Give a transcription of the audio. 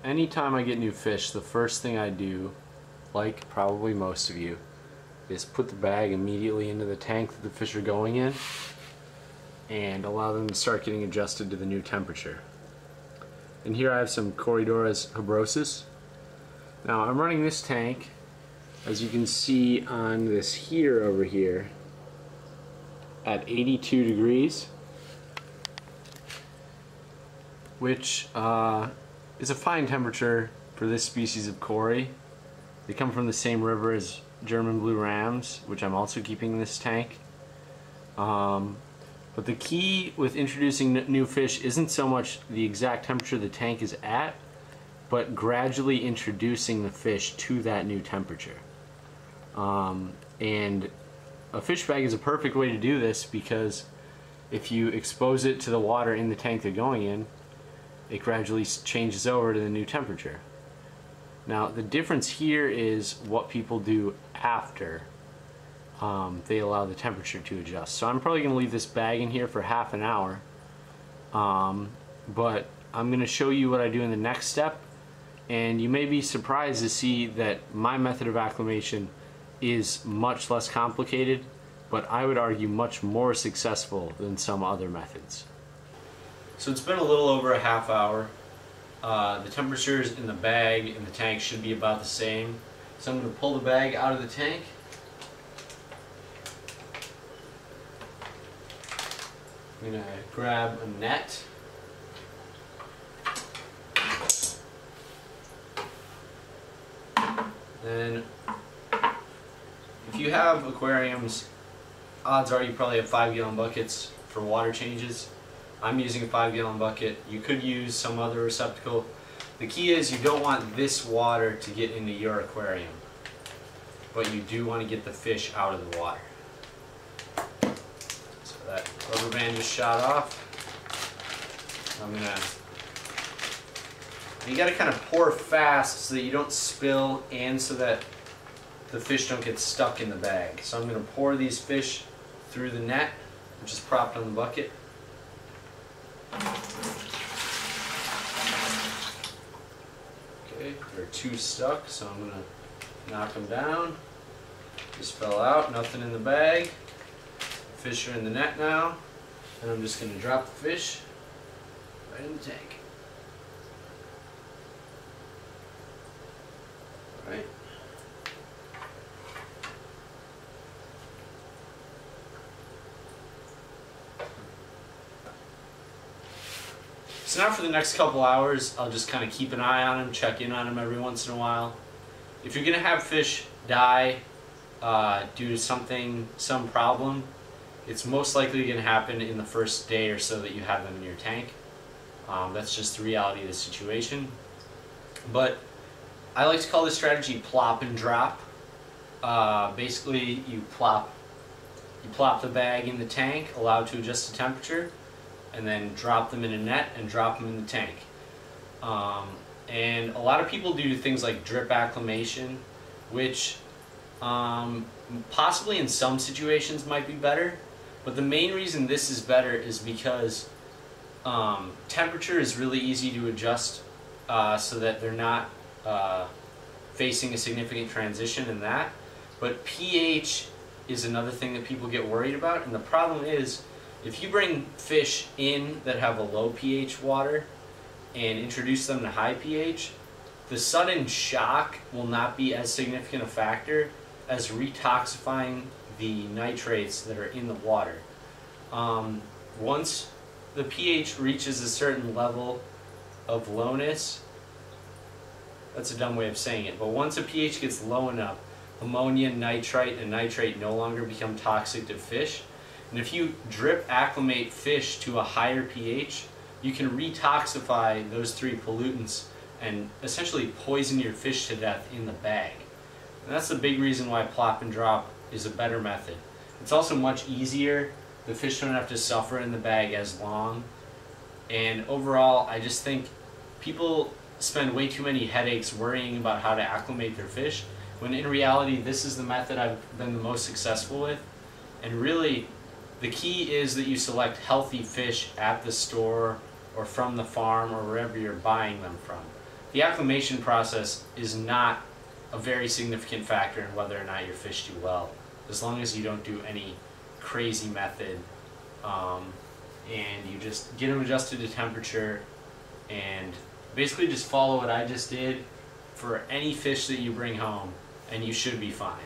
Anytime I get new fish, the first thing I do, like probably most of you, is put the bag immediately into the tank that the fish are going in and allow them to start getting adjusted to the new temperature. And here I have some Corydoras Habrosus. Now I'm running this tank, as you can see on this heater over here, at 82 degrees, which is a fine temperature for this species of Cory. They come from the same river as German blue rams, which I'm also keeping in this tank. But the key with introducing new fish isn't so much the exact temperature the tank is at, but gradually introducing the fish to that new temperature. And a fish bag is a perfect way to do this, because if you expose it to the water in the tank they're going in, it gradually changes over to the new temperature. Now the difference here is what people do after they allow the temperature to adjust. So I'm probably going to leave this bag in here for half an hour, but I'm going to show you what I do in the next step, and you may be surprised to see that my method of acclimation is much less complicated, but I would argue much more successful than some other methods. So it's been a little over a half hour. The temperatures in the bag and the tank should be about the same. So I'm going to pull the bag out of the tank. I'm going to grab a net. Then, if you have aquariums, odds are you probably have 5-gallon buckets for water changes. I'm using a 5-gallon bucket. You could use some other receptacle. The key is you don't want this water to get into your aquarium, but you do want to get the fish out of the water. So that rubber band just shot off. You got to kind of pour fast so that you don't spill and so that the fish don't get stuck in the bag. So I'm going to pour these fish through the net, which is propped on the bucket. Okay, there are 2 stuck, so I'm going to knock them down. Just fell out, nothing in the bag. Fish are in the net now, and I'm just going to drop the fish right in the tank. Alright. So now for the next couple hours, I'll just kind of keep an eye on them, check in on them every once in a while. If you're going to have fish die due to some problem, it's most likely going to happen in the first day or so that you have them in your tank. That's just the reality of the situation. But I like to call this strategy plop and drop. Basically, you plop the bag in the tank, allow it to adjust the temperature, and then drop them in a net and drop them in the tank. And a lot of people do things like drip acclimation, which possibly in some situations might be better, but the main reason this is better is because temperature is really easy to adjust so that they're not facing a significant transition in that. But pH is another thing that people get worried about, and the problem is if you bring fish in that have a low pH water and introduce them to high pH, the sudden shock will not be as significant a factor as retoxifying the nitrates that are in the water. Once the pH reaches a certain level of lowness, that's a dumb way of saying it, but once a pH gets low enough, ammonia, nitrite, and nitrate no longer become toxic to fish. And if you drip acclimate fish to a higher pH, you can retoxify those 3 pollutants and essentially poison your fish to death in the bag. And that's the big reason why plop and drop is a better method. It's also much easier. The fish don't have to suffer in the bag as long. And overall, I just think people spend way too many headaches worrying about how to acclimate their fish, when in reality this is the method I've been the most successful with. And really, the key is that you select healthy fish at the store or from the farm or wherever you're buying them from. the acclimation process is not a very significant factor in whether or not your fish do well, as long as you don't do any crazy method, and you just get them adjusted to temperature and basically just follow what I just did for any fish that you bring home, and you should be fine.